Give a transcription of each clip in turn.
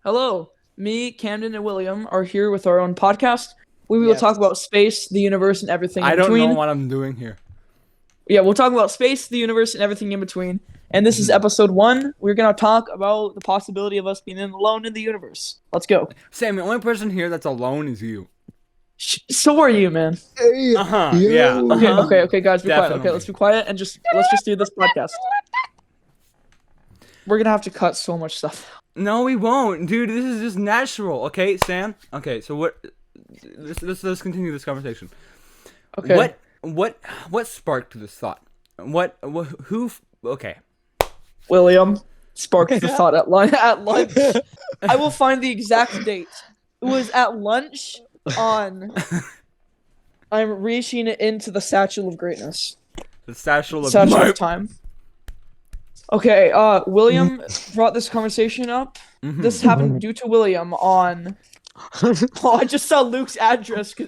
Hello, me, Camden, and William are here with our own podcast. We will talk Yes. about space, the universe, and everything in I don't know between. what I'm doing here. Yeah, we'll talk about space, the universe, and everything in between. And this is episode 1. We're gonna talk about the possibility of us being alone in the universe. Let's go. Sam, the only person here that's alone is you. So are you, man? Hey, Yeah. yo. Okay, guys, be quiet. Okay, Definitely. let's be quiet and let's just do this podcast. We're gonna have to cut so much stuff. No, we won't, dude. This is just natural. Okay, Sam. Okay, so what? Let's continue this conversation. Okay. What sparked this thought? Who? Okay. William sparked the thought at lunch. I will find the exact date. It was at lunch on. I'm reaching into the satchel of greatness. The satchel of Satchel of time. Okay, William brought this conversation up. This happened due to William on. Oh, I just saw Luke's address. In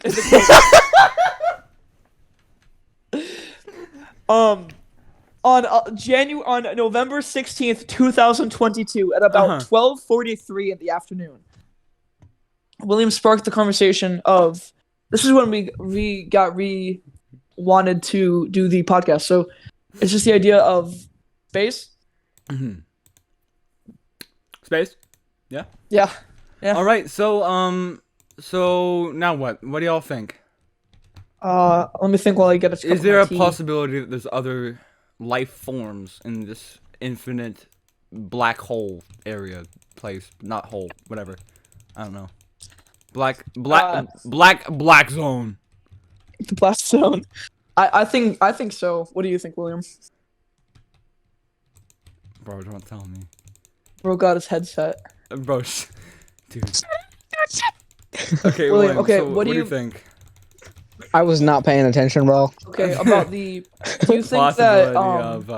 the on November 16th, 2022 at about 12:43 in the afternoon. William sparked the conversation of this is when we wanted to do the podcast. So it's just the idea of space. Space. Yeah. Yeah. All right. So now what? What do y'all think? Let me think while I get a. Is there a possibility that there's other life forms in this infinite black hole area place? Not hole, whatever. I don't know. Black zone. The blast zone? I think so. What do you think, William? Bro, don't tell me. Bro got his headset. Bro, dude. Okay, William, William. okay, So what what do do you you- think? I was not paying attention, bro. Okay, about the. Do you think Possibility that of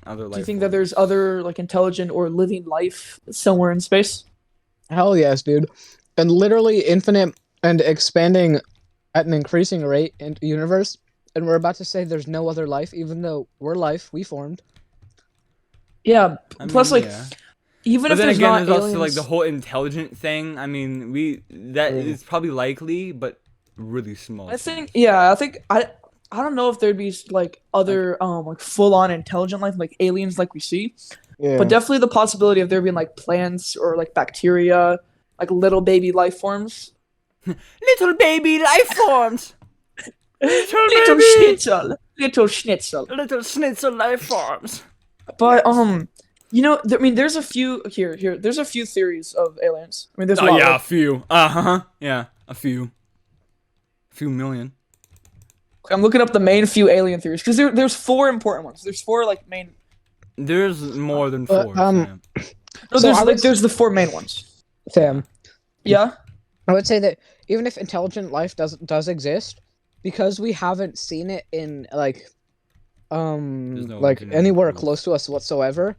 other life. Do you think that there's other like intelligent or living life somewhere in space? Hell yes, dude. And literally infinite and expanding at an increasing rate in the universe. And we're about to say there's no other life, even though we're life, we formed. Yeah. I Plus, mean, like, yeah. even But if then there's again, not there's aliens, also like the whole intelligent thing. I mean, that is probably likely, but really small. I think, yeah, I don't know if there'd be like other like full on intelligent life like aliens like we see, Yeah. but definitely the possibility of there being like plants or like bacteria, like little baby life forms. Little baby life forms. Little schnitzel, little schnitzel. Little schnitzel life forms. But you know, I mean, there's a few here. There's a few theories of aliens. I mean, there's a Oh lot. yeah, a Like, few. Yeah, a few. A few million. I'm looking up the main few alien theories because there's 4 important ones. There's 4 like main. There's more than But, 4. Sam. No, So there's I like was- there's the 4 main ones. Sam, Yeah. I would say that even if intelligent life does exist, because we haven't seen it in like no like genetic anywhere proof. close to us whatsoever,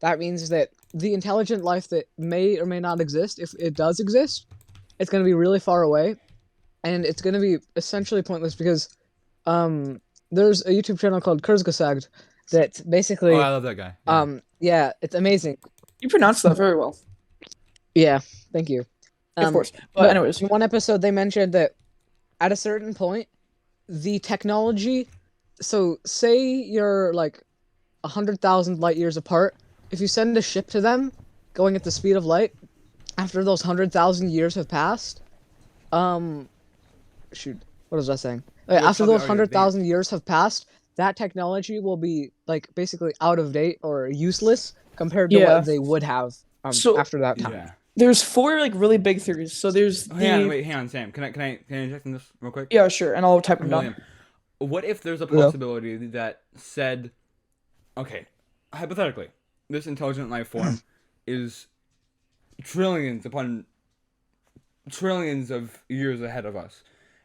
that means that the intelligent life that may or may not exist, if it does exist, it's gonna be really far away, and it's gonna be essentially pointless because there's a YouTube channel called Kurzgesagt that basically Oh, I love that guy. Yeah. yeah, it's amazing. You pronounced that very well. Yeah, thank you. Of course. But anyways, in one episode they mentioned that at a certain point, the technology. So say you're like 100,000 light years apart. If you send a ship to them, going at the speed of light, after those 100,000 years have passed, shoot, what was I saying? You'll After probably those already 100,000 years have passed, that technology will be like basically out of date or useless compared to Yeah. what they would have So- after that time. Yeah. there's 4 like really big theories. So there's Oh, the. hang on, Sam. Can I inject in this real quick? Yeah, sure, and I'll type them William, down. what if there's a possibility that said, okay, hypothetically, this intelligent life form is trillions upon trillions of years ahead of us,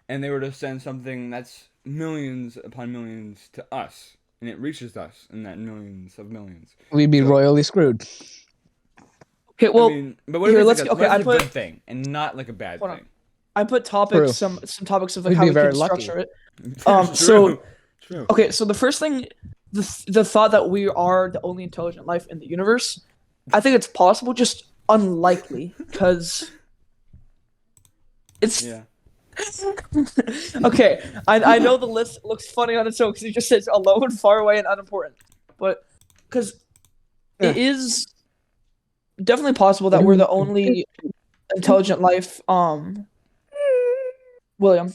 and they were to send something that's millions upon millions to us, and it reaches us in that millions of millions. We'd be royally screwed. Okay, well, I mean, but what here, if let's- it's like okay, I a put- good thing and not like a bad Hold on. thing? I put topics, True. some topics of like We'd how be we very can lucky. structure it. True, So true. okay, so the first thing, the thought that we are the only intelligent life in the universe, I think it's possible. Just unlikely because it's Yeah. okay. I know the list looks funny on its own because it just says alone, far away, and unimportant, but because it is definitely possible that we're the only intelligent life. William,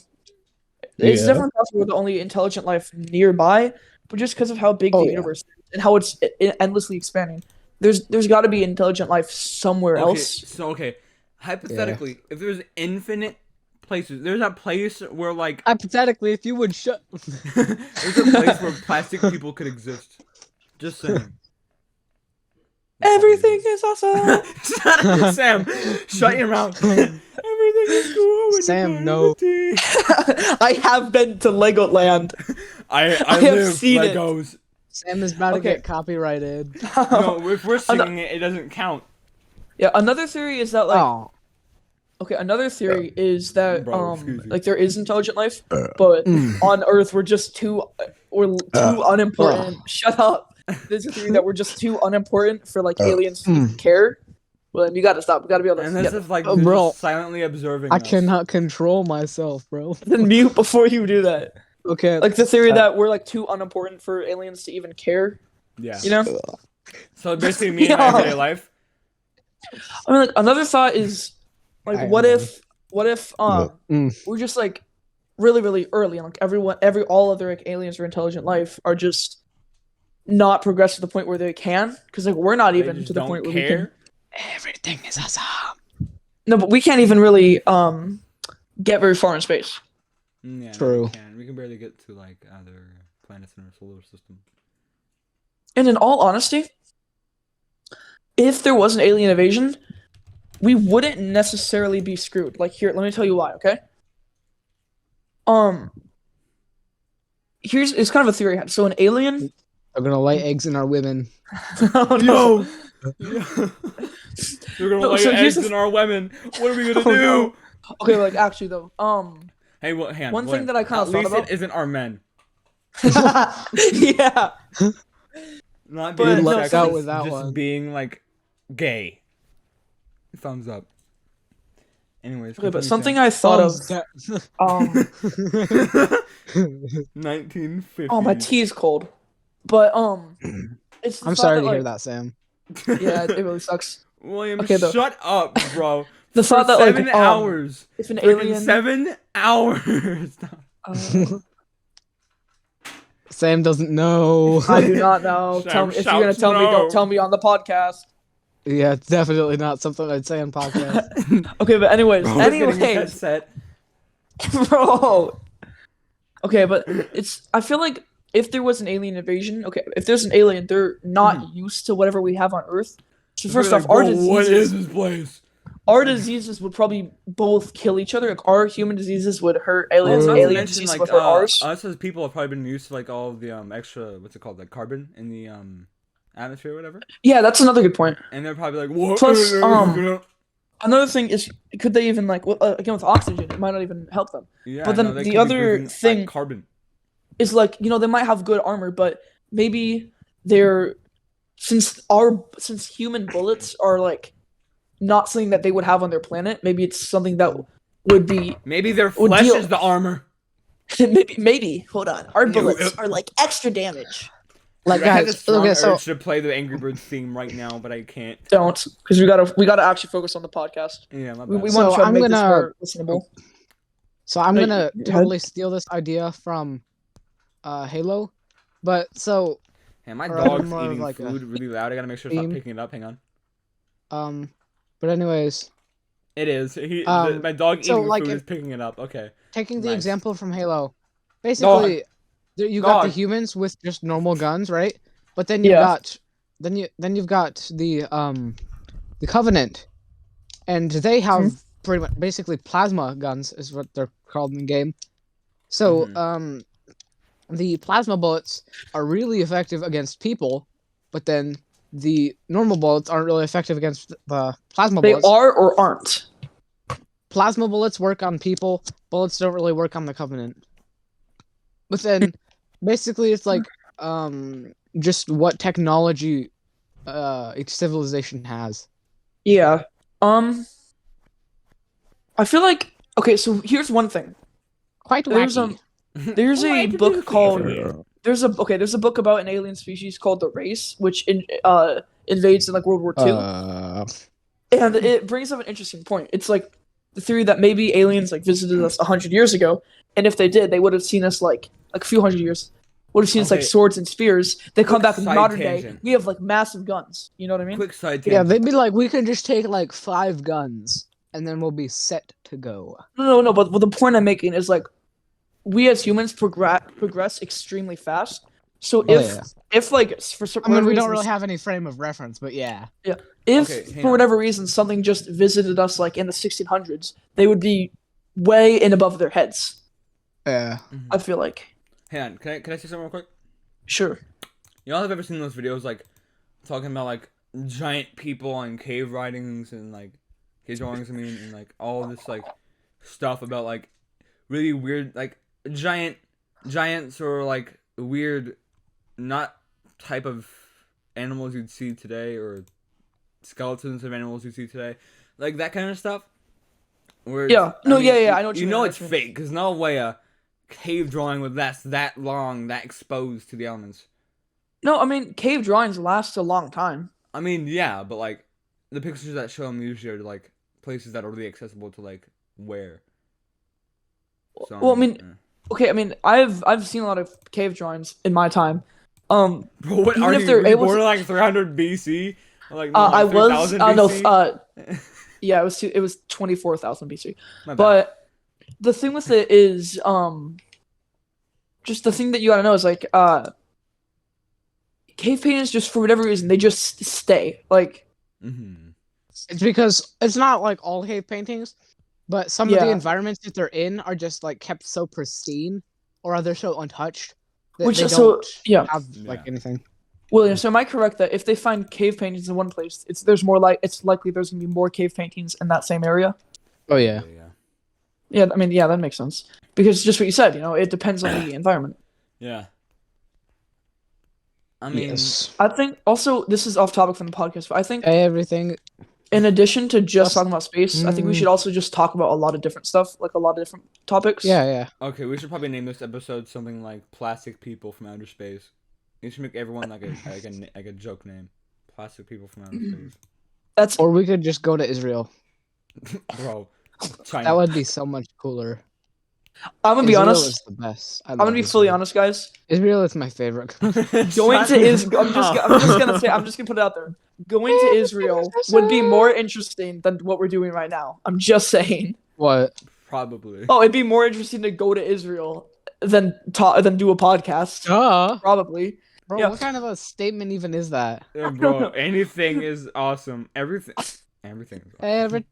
it's Yeah. definitely possible we're the only intelligent life nearby, but just because of how big Oh, the yeah. universe is and how it's endlessly expanding, there's got to be intelligent life somewhere Okay, else. so hypothetically, if there's infinite places, there's a place where like Hypothetically, if you would shut. there's a place where plastic people could exist. Just saying. Everything is awesome. Shut up, Sam. Shut your mouth. Everything is cool. When Sam, you no. I have been to Legoland. I have live seen it. Legos. Sam is about to Okay. get copyrighted. No, if we're singing it, it doesn't count. Yeah, another theory is that like Oh. okay, another theory is that Bro, excuse you. like there is intelligent life, but on Earth we're just too unimportant. Shut up. There's a theory that we're just too unimportant for like aliens to even care. Well, you gotta stop. We gotta be able to And this is like they're bro, just silently observing I us. cannot control myself, bro. then mute before you do that. Okay. Like the theory that we're like too unimportant for aliens to even care. Yeah. You know? So basically, me in my Yeah. everyday life. I mean, like another thought is like, I what know. if Mm. we're just like really really early, and like all other like aliens or intelligent life are just not progressed to the point where they can, because like we're not They even just to the don't point where we can. care. Everything is awesome. No, but we can't even really get very far in space. Yeah, True. We can barely get to like other planets in our solar system. And in all honesty, if there was an alien invasion, we wouldn't necessarily be screwed. Like here, let me tell you why, okay? It's kind of a theory I had. So an alien They're gonna lay eggs in our women. oh, no. They're gonna No, lay so here's eggs the- in our women. What are we gonna Oh, do? no. Okay, like actually though, Hey, well, hang on, one thing William, that I kind of at thought least about. it isn't our men. Yeah. Not But being no, sexist, out with that just one. being like gay. Thumbs up. Anyways, Okay, but continue, something Sam. I thought of. Thumbs down. 1950. Oh, my tea is cold. But it's. The I'm thought sorry that, to hear like- that, Sam. Yeah, it really sucks. William, Okay, though. shut up, bro. The For thought that like 7 hours. if an Freaking alien. 7 hours. Sam doesn't know. I do not know. Sam Tell me if you're gonna shouts tell me. no. Don't tell me on the podcast. Yeah, it's definitely not something I'd say on podcast. Okay, but anyways, Bro, getting his anyways, headset. bro. Okay, but it's. I feel like if there was an alien invasion, okay, if there's an alien, they're not used to whatever we have on Earth. So first They're off, like, our "Bro, what is diseases, this place? our diseases would probably both kill each other. Like our human diseases would hurt aliens. Not Not to Alien mention, diseases like, would hurt ours. us as people have probably been used to like all of the extra, what's it called, like carbon in the atmosphere or whatever. Yeah, that's another good point. And they're probably like, what? Plus, another thing is, could they even like again with oxygen? It might not even help them. Yeah, but then no, they the could be other breathing, like, thing- carbon. Is like they might have good armor, but maybe they're since human bullets are like not something that they would have on their planet. Maybe it's something that would be Maybe their Well, flesh deal- is the armor. maybe. Hold on, our bullets are like extra damage. Like, I have guys, this strong okay, so urge to play the Angry Birds theme right now, but I can't. Don't, because we gotta actually focus on the podcast. Yeah, my We bad. want to So try to I'm make this gonna- more listenable. I'm No, gonna you- totally steal this idea from Halo, but so Hey, my or dog's more of eating like a food really loud. I gotta make sure it's not theme. picking it up. Hang on. but anyways, It is. My dog so, eating like, food if- is picking it up. Okay. taking the Nice. example from Halo, basically, you got the Dog. humans with just normal guns, right? But then you Yeah. got you've got the Covenant, and they have pretty much basically plasma guns is what they're called in the game. So the plasma bullets are really effective against people, but then the normal bullets aren't really effective against the plasma They bullets. are or aren't. Plasma bullets work on people. Bullets don't really work on the Covenant. But then, basically, it's like just what technology each civilization has. Yeah. I feel like okay. So here's one thing. Quite There's wacky. there's a book called Yeah. there's a book about an alien species called the Race, which invades in like World War II. And it brings up an interesting point. It's like the theory that maybe aliens like visited us 100 years ago, and if they did, they would have seen us like a few hundred years. Would have seen us like Okay. swords and spears. They come Quick back in side modern day. tangent. We have like massive guns. You know what I mean? Quick side Yeah, tangent. they'd be like, we could just take like 5 guns, and then we'll be set to go. No. But the point I'm making is like, we as humans progress extremely fast. So if like for some I mean, we don't reason, really have any frame of reference, but yeah. if Okay, hang for on. whatever reason something just visited us like in the 1600s, they would be way in above their heads. Yeah. I feel like. Hang on, can I say something real quick? Sure. Y'all have ever seen those videos like talking about like giant people on cave writings and like cave drawings? I mean, and like all this like stuff about like really weird like giants or like weird not type of animals you'd see today or skeletons of animals you see today, like that kind of stuff. Where Yeah. No. Yeah. I know what you mean. know I know it's what you mean. fake because no way a cave drawing with that's that long, that exposed to the elements. No, I mean cave drawings last a long time. I mean, yeah, but like the pictures that show them usually are like places that are really accessible to like where. So, Well, I mean, okay. I mean, I've seen a lot of cave drawings in my time. bro, what even are if you? they're Were you able born to- in like 300 BC? Or, like, I was 3000 no. BC? Yeah, it was 24,000 BC. My bad. But the thing with it is just the thing that you gotta know is like cave paintings just for whatever reason they just stay like. Mhm. It's because it's not like all cave paintings, but some of the Yeah. environments that they're in are just like kept so pristine, or they're so untouched that Which they so don't yeah. have like Yeah. anything. William, so am I correct that if they find cave paintings in one place, it's likely there's gonna be more cave paintings in that same area? Oh yeah. Yeah, I mean, yeah, that makes sense because just what you said, it depends on the environment. Yeah. I mean, Yes. I think also this is off topic from the podcast, but I think Everything. in addition to just talking about space, I think we Mm. should also just talk about a lot of different stuff, like a lot of different topics. Yeah. okay, we should probably name this episode something like "Plastic People from Outer Space." You should make everyone like a joke name. Plastic people from outer space. That's Or we could just go to Israel. Bro, China. That would be so much cooler. I'm gonna be Israel honest. is the best. I'm gonna be fully honest, guys. Israel is my favorite. Going to Israel. I'm just gonna say. I'm just gonna put it out there. Going to Israel would be more interesting than what we're doing right now. I'm just saying. What? Probably. Oh, it'd be more interesting to go to Israel than do a podcast. Probably. Bro, Yeah. what kind of a statement even is that? Yeah, bro, anything is awesome. Everything is awesome.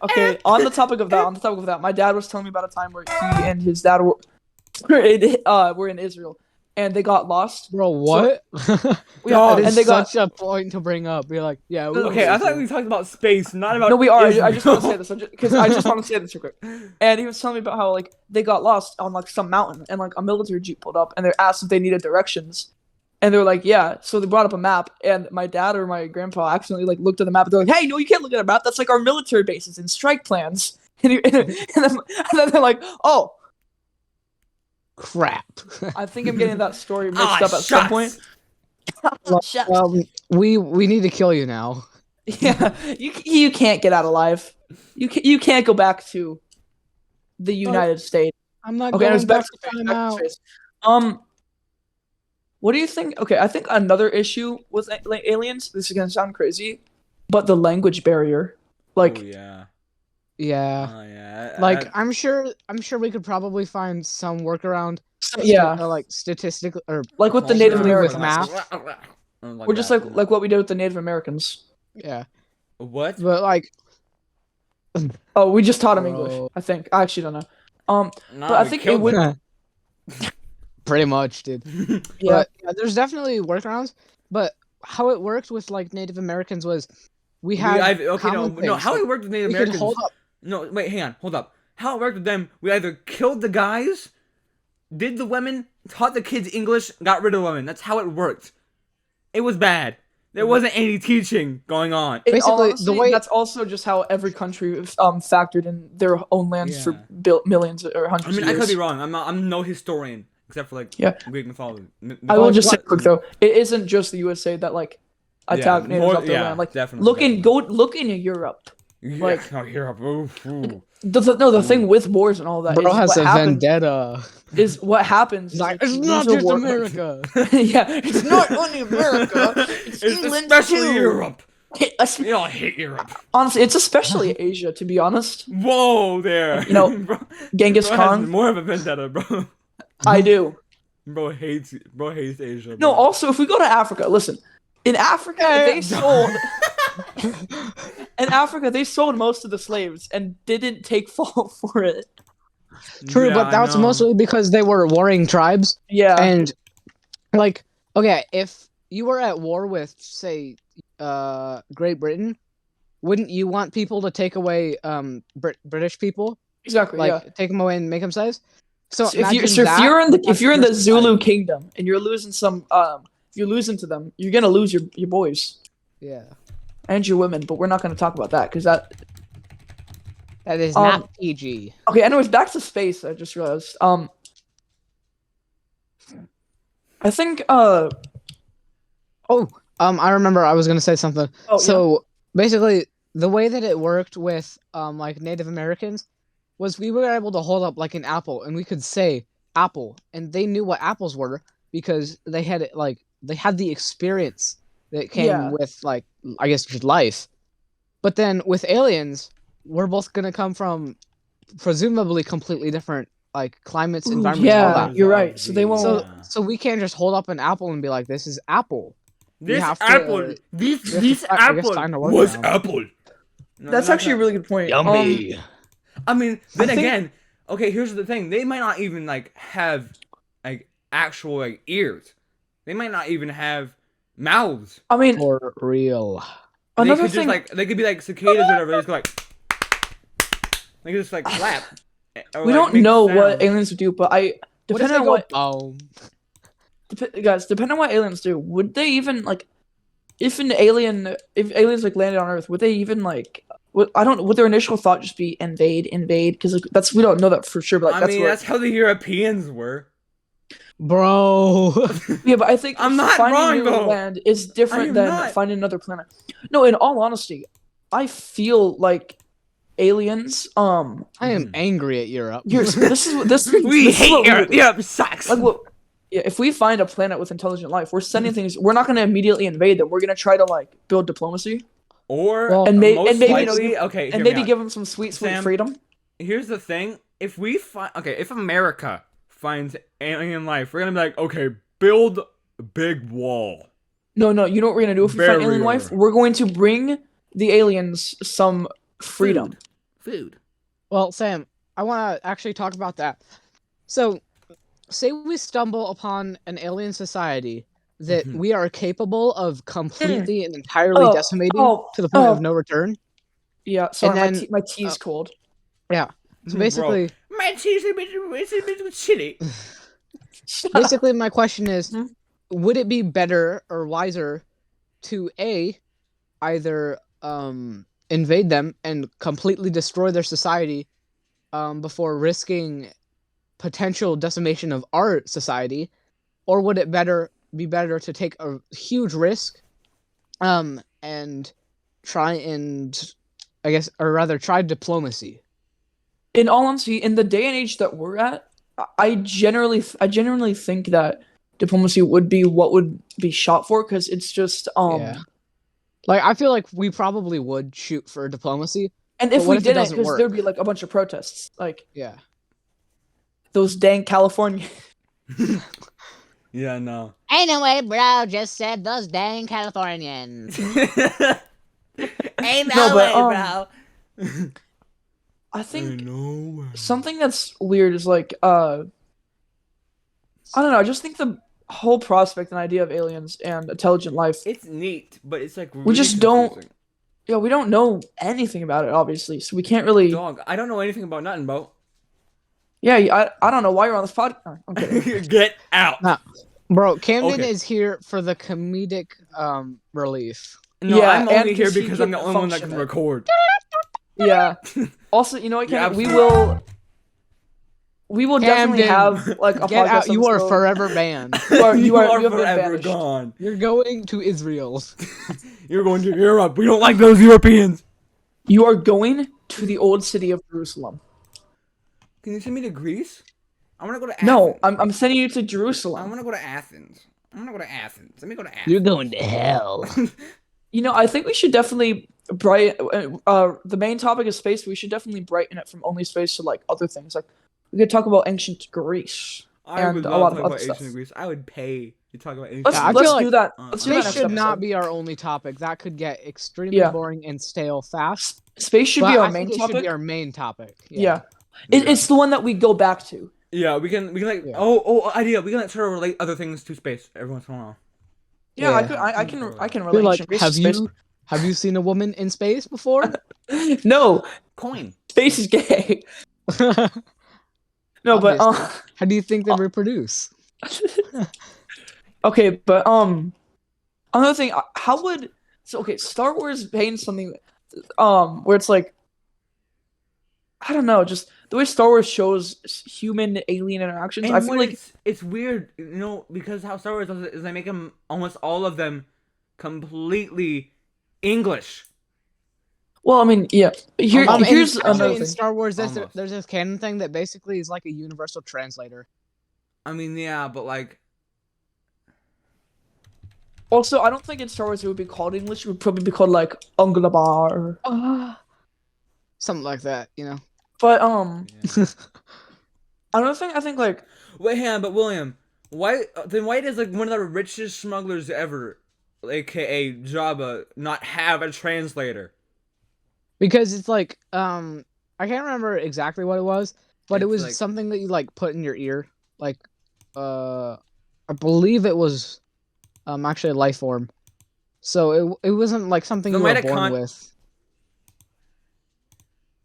Okay, on the topic of that, my dad was telling me about a time where he and his dad were in Israel, and they got lost. Bro, what? Yeah, That is and they got. such a point to bring up. You're like, yeah. we Okay, I thought we talked about space, not about. No, we are. I Israel. just want to say this because I just want to say this real quick. And he was telling me about how like they got lost on like some mountain, and like a military jeep pulled up, and they asked if they needed directions, and they were like, "Yeah." So they brought up a map, and my dad or my grandpa accidentally like looked at the map, and they're like, "Hey, no, you can't look at a map. That's like our military bases and strike plans." And then they're like, "Oh, Crap. I think I'm getting that story mixed Ah, up at some point." Shucks. We need to kill you now. Yeah, you can't get out alive. You can't go back to the United States. I'm not Okay, going anyways, back back to to space, time back to out. space. What do you think? Okay, I think another issue with like aliens. This is gonna sound crazy, but the language barrier. Like, Oh yeah. Yeah. Oh yeah. Like I'm sure we could probably find some workaround. yeah, Like statistical or like with the Oh, Native Only with Americans. math. Or just like what we did with the Native Americans. yeah. What? But like Oh, we just taught them Bro. English. I think. I actually don't know. Nah, but I we think it killed would. them. pretty much, dude. Yeah. But yeah, there's definitely workarounds. But how it worked with like Native Americans was we had no, common things, how like, it worked with Native we could Americans. hold up. No, wait, hang on, hold up. How it worked with them, we either killed the guys, did the women, taught the kids English, got rid of the women. That's how it worked. It was bad. There wasn't any teaching going on. In all Basically, honesty, the way- that's also just how every country factored in their own lands for millions or I hundreds mean, of I years. could be wrong. I'm no historian except for like Yeah. Greek mythology. I will just say What- quick though, it isn't just the USA that like attack natives off their land. Like definitely. look in Europe. Like- Europe. Ooh. The thing with wars and all that Bro is has what a happens vendetta. is what happens. He's is like, if it's you not lose a just war- America. Yeah, it's not only America. It's England especially too. Europe. It's- We all hate Europe. honestly, it's especially Asia, to be honest. Whoa, there. You know, bro, Genghis bro has Khan. more of a vendetta, bro. I do. Bro hates Asia. No, bro. also if we go to Africa, listen. In Africa, they sold. In Africa, they sold most of the slaves and didn't take fault for it. True, Yeah, but I that's know. mostly because they were warring tribes. Yeah. And, like, okay, if you were at war with, say, Great Britain, wouldn't you want people to take away British people? Exactly. Like, yeah. take them away and make them slaves? So So if imagine that, you're in the that's if you're in your the Zulu society. kingdom and you're losing some if you're losing to them, you're gonna lose your boys Yeah. and your women. But we're not gonna talk about that because that. That is Um, not PG. Okay. Anyways, back to space. I just realized. I think I remember I was gonna say something. Oh, So basically, the way that it worked with like Native Americans was we were able to hold up like an apple and we could say apple, and they knew what apples were because they had it like they had the experience that came Yeah. with like I guess just life. But then with aliens, we're both gonna come from presumably completely different like climates, Ooh, environments, all yeah, that. you're right. So they won't. So we can't just hold up an apple and be like, "This is apple." This have to- apple, this we have this to, I guess, apple find a workaround. was apple. No, That's not actually a that. really good point. I mean, then I think- again, okay. Here's the thing: they might not even like have like actual like ears. They might not even have mouths. I mean, For real. another they could thing. just like they could be like cicadas or whatever. They just go like they could just like clap. Or, we like, don't make know sound. what aliens would do, but What if depending they on go what boom? guys, depending on what aliens do, would they even like if aliens like landed on Earth, would they even like would their initial thought just be invade because like, that's we don't know that for sure, but like, I that's mean, what that's how the Europeans were. Bro. yeah, but I think I'm not finding wrong, new though. land is I different am than not. finding another planet. No, in all honesty, I feel like aliens I am angry at Europe. this is this We this is hate what we Europe. would do. Europe sucks. Like what? Yeah, if we find a planet with intelligent life, we're sending things. We're not going to immediately invade them. We're going to try to like build diplomacy Or Well, and, most maybe likely, okay, hear and me maybe out. give them some sweet Sam, freedom. Here's the thing: if we find, if America finds alien life, we're gonna be like, okay, build a big wall. No, you know what we're going to do if we find alien Barrier. life? We're going to bring the aliens some freedom. Food. Well, Sam, I want to actually talk about that. So, say we stumble upon an alien society that Mhm. we are capable of completely and entirely Oh, decimating oh, to the point oh. of no return. Yeah, sorry, And then- my tea's cold. So basically, My cheese is a bit chilly. Shut up. basically, my question is, Hmm? would it be better or wiser to either invade them and completely destroy their society before risking potential decimation of our society, or would it be better to take a huge risk and try and I guess or rather try diplomacy? In all honesty, in the day and age that we're at, I generally think that diplomacy would be what would be shot for because it's just Yeah. Like I feel like we probably would shoot for diplomacy. and if But what we if it didn't, doesn't because work? there'd be like a bunch of protests, like Yeah. those dang California. Yeah, no. Anyway, bro, just said those dang Californians. Ain't No, no but, way, bro. I think know. something that's weird is like I don't know. I just think the whole prospect and idea of aliens and intelligent life. It's neat, but it's like really just don't- confusing. Yeah, we don't know anything about it, obviously, so we can't really. Dog, I don't know anything about nothing, bro. Yeah, I don't know why you're on this podcast. I'm kidding. Get out. Nah. Bro, Camden Okay. is here for the comedic relief. No, Yeah, I'm and only here 'cause he because I'm the can only one that function can it. record. Yeah. Also, you know what, You're Ken? We absolutely- will definitely Camden, have like a Get out! podcast You are episode. forever banned. You have been forever banished. gone. You're going to Israel. You're going to Europe. We don't like those Europeans. You are going to the old city of Jerusalem. Can you send me to Greece? I want to go to Athens. No, I'm sending you to I Jerusalem. want to go to Athens. Let me go to Athens. You're going to hell. You know, I think we should definitely the main topic is space. We should definitely brighten it from only space to like other things. Like we could talk about ancient Greece. I And would a love lot to of talk other about stuff. ancient Greece. I would pay to talk about ancient Let's Yeah, I Greece. feel do like that. Let's do that Space next should not episode. be our only topic. That could get extremely Yeah. boring and stale fast. Space should But be our I main think it topic. should be our main topic. Yeah. It's the one that we go back to. Yeah, we can like Yeah. idea. We can like, sort of relate other things to space every once in a while. Yeah, Yeah. I can Feel relate like, ancient Greece have to space. you seen a woman in space before? No, Coin. space is gay. How No, but Obviously. Do you think they reproduce? okay, but another thing, how would Star Wars paint something where it's like I don't know, just the way Star Wars shows human alien interactions. And I feel like it's weird, because how Star Wars does it is they make them almost all of them completely English. well, I mean, yeah. Here's Actually, another in thing. Star Wars, there's Almost. this canon thing that basically is like a universal translator. I mean, yeah, but like, Also, I don't think in Star Wars it would be called English. It would probably be called like Unglabar. Something like that, But yeah. another thing I think like Wait, hang on, but William, why does like one of the richest smugglers ever, aka Jabba, not have a translator? Because it's like, I can't remember exactly what it was, but it It's was like- something that you like put in your ear. Like, I believe it was, actually a life form. So it wasn't like something The you were born mitocond- with.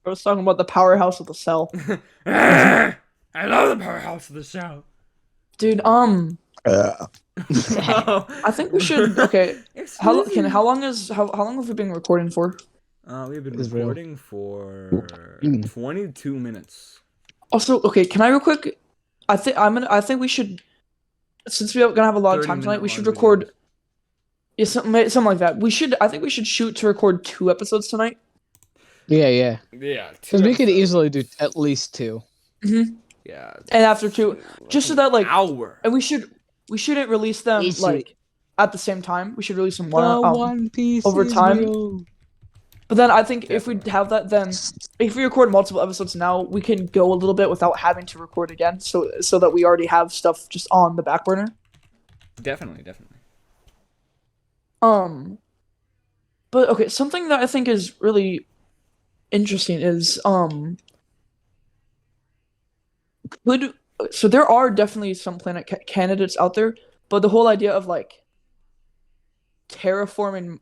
I was talking about the powerhouse of the cell. I love the powerhouse of the show. Dude, I think we should how long have we been recording for? We've been Israel. recording for 22 minutes. Also, can I real quick? I think we should, since we're gonna have a lot of time tonight, we should 30-minute record. videos. Yeah, something like that. I think we should shoot to record 2 episodes tonight. Yeah. Yeah, Because we could easily do at least 2. Yeah. And after 2, just so that like, hour. and we shouldn't release them Easy. like at the same time. We should release them The one One Piece over time. Israel. But then I think if we have that, then if we record multiple episodes now, we can go a little bit without having to record again, so that we already have stuff just on the back burner. Definitely. But something that I think is really interesting is so there are definitely some planet candidates out there, but the whole idea of like terraforming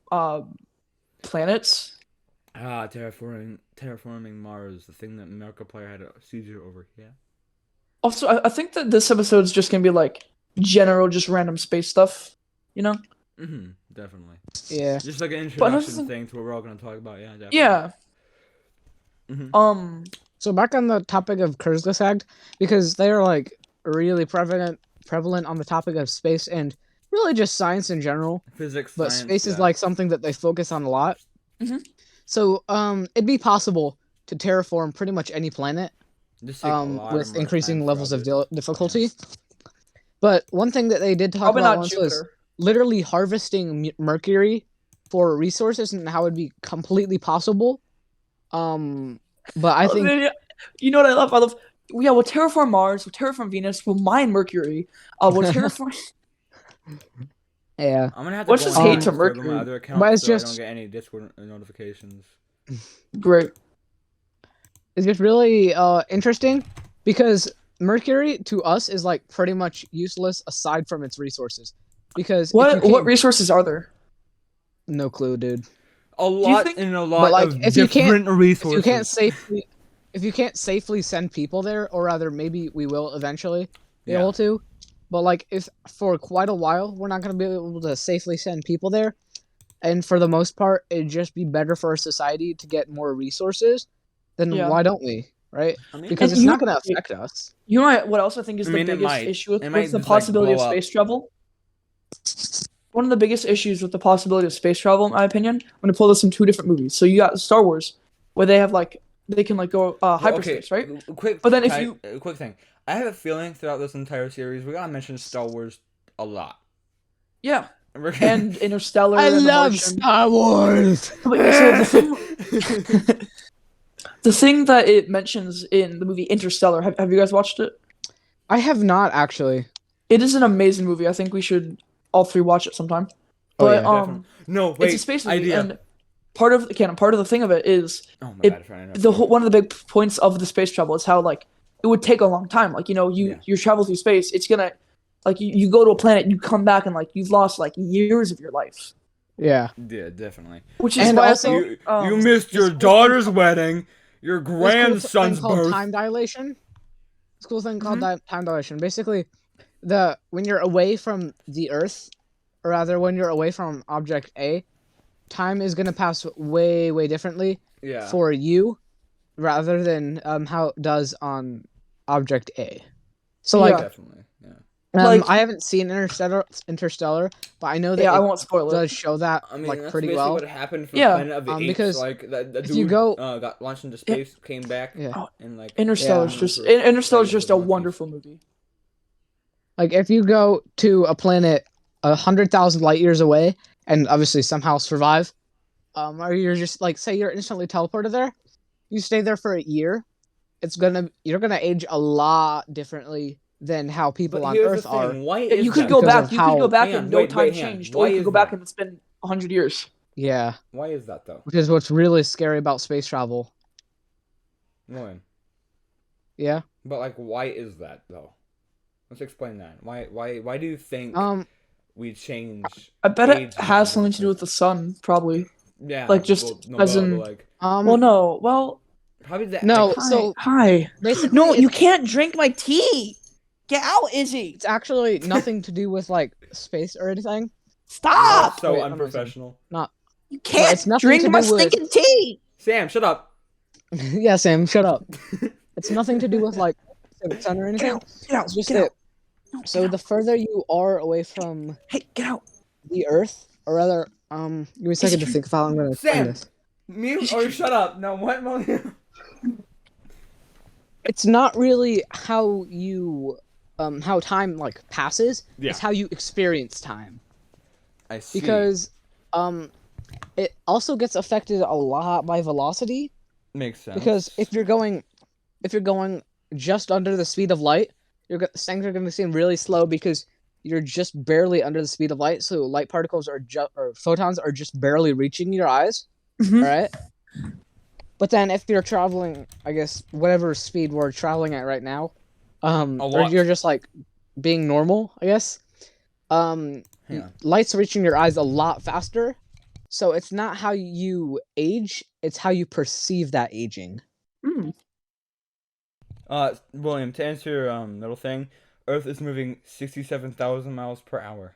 planets. Terraforming Mars, the thing that Markiplier had a seizure over. Yeah. Also, I think that this episode is just gonna be like general, just random space stuff, Definitely. Yeah. Just like an But another introduction thing- thing to what we're all gonna talk about. Yeah. Definitely. Yeah. Mhm. So back on the topic of Kurzgesagt, because they are like really prevalent on the topic of space and really just science in general. Physics. But science, space is yeah. like something that they focus on a lot. Mhm. So it'd be possible to terraform pretty much any planet Just take a lot with more increasing time levels of throughout difficulty. But one thing that they did talk Probably about not once was Jupiter. literally harvesting mercury for resources and how it'd be completely possible. But I think You know what I love? Yeah, we'll terraform Mars, we'll terraform Venus, we'll mine Mercury, we'll terraform. yeah. I'm gonna have to Let's go just on hate to Discord on Mercury. my other account But it's so I just- don't get any Discord notifications. Great. It's just really interesting because Mercury to us is like pretty much useless aside from its resources. Because if you What can't- resources are there? No clue, dude. A lot think- and a lot like, of if you can't- different resources. If you can't safely send people there, or rather maybe we will eventually be Yeah. able to, But like, if for quite a while we're not gonna be able to safely send people there, and for the most part, it'd just be better for our society to get more resources. Then Yeah. why don't we? Right? I mean, Because And it's not gonna affect us. You know what else I think is I the mean, it biggest might. issue It with might the just, like, possibility of blow up. space travel? One of the biggest issues with the possibility of space travel, in my opinion, I'm gonna pull this from 2 different movies. So you got Star Wars, where they have like they can like go hyperspace, right? Quick. But then if quick thing, I have a feeling throughout this entire series we gotta mention Star Wars a lot. Yeah, We're gonna- and Interstellar. I and The love Martian. Star Wars. Wait, so the thing that it mentions in the movie Interstellar, have you guys watched it? I have not actually. It is an amazing movie. I think we should all 3 watch it sometime. Oh, But yeah. Definitely. No, wait. it's a space movie, idea. and part of the thing of it is Oh my it- god, I know. one of the big points of the space travel is how like it would take a long time. Like you travel through space, it's gonna like you go to a planet, you come back, and like you've lost like years of your life. Yeah. Yeah, definitely. Which is And why also, I think You missed your daughter's wedding, your There's grandson's thing called birth. time dilation. It's a cool thing called Mm-hmm. time dilation. Basically, when you're away from the Earth, or rather when you're away from object A, time is gonna pass way, way differently Yeah. for you, rather than how it does on object A. So like, Definitely. Yeah. Like- I haven't seen Interstellar, but I know that I it won't spoil it. does show that I mean, like that's pretty basically well. what happened for Yeah. Planet of the Apes. Because Like that if dude you go- got launched into space, came back, Yeah. and like Interstellar's Yeah. just For- Interstellar's like, just for a monkeys. wonderful movie. Like if you go to a planet 100,000 light years away and obviously somehow survive, or you're just like say you're instantly teleported there, you stay there for a year, you're gonna age a lot differently than how people But on here's Earth the are. thing. Why Yeah, is you could that? go Because back. of You could go how- back Hang on, and no wait, time hang on. changed, Why or you could is go back that? and it's been 100 years. Yeah, Why is that though? which is what's really scary about space travel. William. Yeah. But like, why is that though? Let's explain that. Why do you think we change? I bet it age has because something of to do with the sun, probably. Yeah. like, just as in- like Well, no. Well, probably that. No, like, so hi. basically, No, you it's, can't drink my tea. Get out, Izzy. it's actually nothing to do with like space or anything. Stop. so Wait, I'm unprofessional. You can't it's nothing drink to my do with- stinking tea. Sam, shut up. Yeah, Sam, shut up. It's nothing to do with like the sun or Get anything. out. Get out. It's just Get that. out. No, So get the out. further you are away from Hey, get out. the Earth, or rather, give me a second to think of how I'm gonna explain Sam. this. Mute or shut up. No, what? William? It's not really how you, how time like passes. Yeah. It's how you experience time. I see. Because, it also gets affected a lot by velocity. Makes sense. Because if you're going just under the speed of light, things are going to seem really slow because you're just barely under the speed of light. So light particles or photons are just barely reaching your eyes. Mhm. Right? But then if you're traveling, I guess whatever speed we're traveling at right now, or lot. you're just like being normal, I guess. Yeah. Light's reaching your eyes a lot faster. So it's not how you age, it's how you perceive that aging. Mm. William, to answer your little thing, Earth is moving 67,000 miles per hour. Or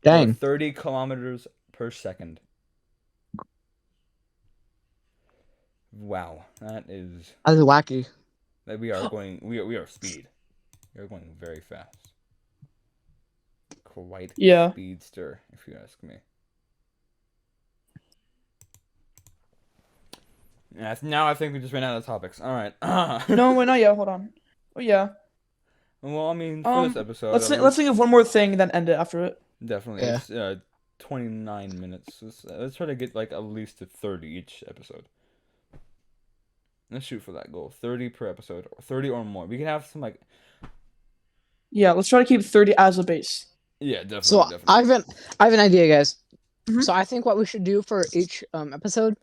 Dang. 30 kilometers per second. Wow, that is That's wacky. that we are going. We are speed. We are going very fast. Quite Yeah. speedster, if you ask me. Yeah, now I think we just ran out of topics. All right. No, wait, not yet. Hold on. Oh yeah. Well, I mean, for this episode, Let's think of one more thing, then end it after it. definitely. Yeah. It's 29 minutes. Let's try to get like at least to 30 each episode. Let's shoot for that goal. 30 per episode, or 30 or more. We can have some like. Yeah, let's try to keep 30 as a base. Yeah, definitely. So definitely. I have an idea, guys. Mhm. So I think what we should do for each episode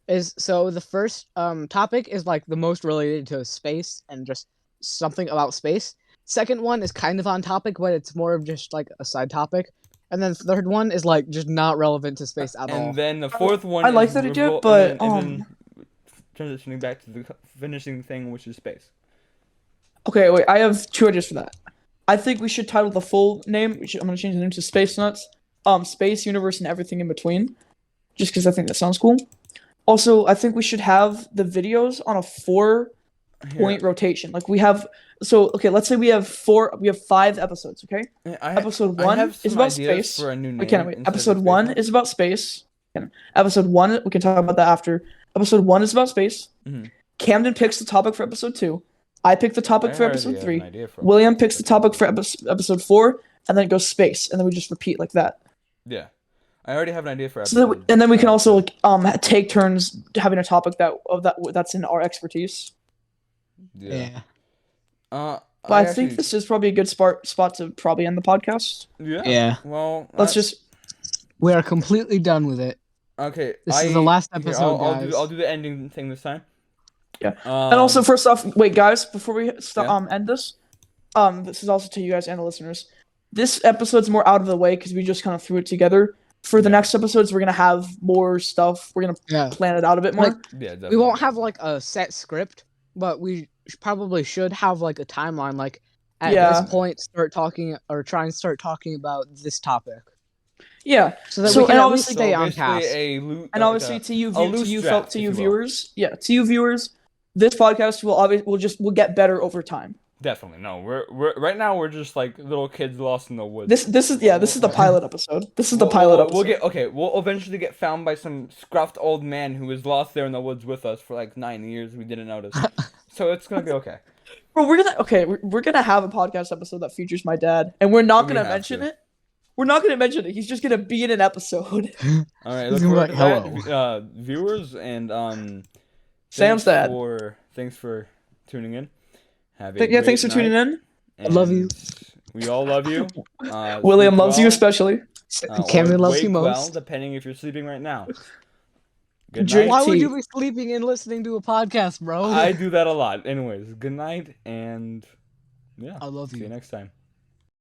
is the first topic is like the most related to space and just something about space. Second one is kind of on topic, but it's more of just like a side topic. And then third one is like just not relevant to space at all. And then the fourth one. I like is that idea, revol- but, and then transitioning back to the finishing thing, which is space. Okay, wait. I have two ideas for that. I think we should title the full name. I'm gonna change the name to Space Nuts. Space, universe, and everything in between. Just because I think that sounds cool. Also, I think we should have the videos on a 4-point rotation. Like we have. So okay, let's say we have 5 episodes. Okay. Episode 1 is about space. For a new name Wait, wait. Episode 1 is about space. Episode 1, we can talk about that after. Episode 1 is about space. Mm-hmm. Camden picks the topic for episode 2. I pick the topic for episode 3. William picks the topic for episode 4, and then it goes space, and then we just repeat like that. Yeah, I already have an idea for episode. And then we can also take turns having a topic that's in our expertise. Yeah. But I think this is probably a good spot to probably end the podcast. Yeah. Well, we are completely done with it. Okay. This is the last episode, guys. I'll do the ending thing this time. Yeah. And also, first off, wait, guys, before we end this, this is also to you guys and the listeners. This episode's more out of the way because we just kind of threw it together. For the next episodes, we're gonna have more stuff. We're gonna plan it out a bit more. We won't have like a set script, but we probably should have like a timeline. Like at this point, try and start talking about this topic. Yeah. So that we can at least stay on task. And obviously, to you viewers, this podcast will get better over time. Definitely. No, we're right now we're just like little kids lost in the woods. This is the pilot episode. This is the pilot episode. We'll eventually get found by some scruffed old man who was lost there in the woods with us for like 9 years. We didn't notice. So it's gonna be okay. Bro, we're gonna have a podcast episode that features my dad, and we're not gonna mention it. We're not gonna mention it. He's just gonna be in an episode. All right, look forward to that, viewers, and Sam's dad. Thanks for tuning in. Thanks for tuning in. I love you. We all love you. William loves you especially. Camden loves you most. Well, depending if you're sleeping right now. Good Drink night. Why tea. would you be sleeping and listening to a podcast, bro? I do that a lot. Anyways, good night, and I love you. See you next time.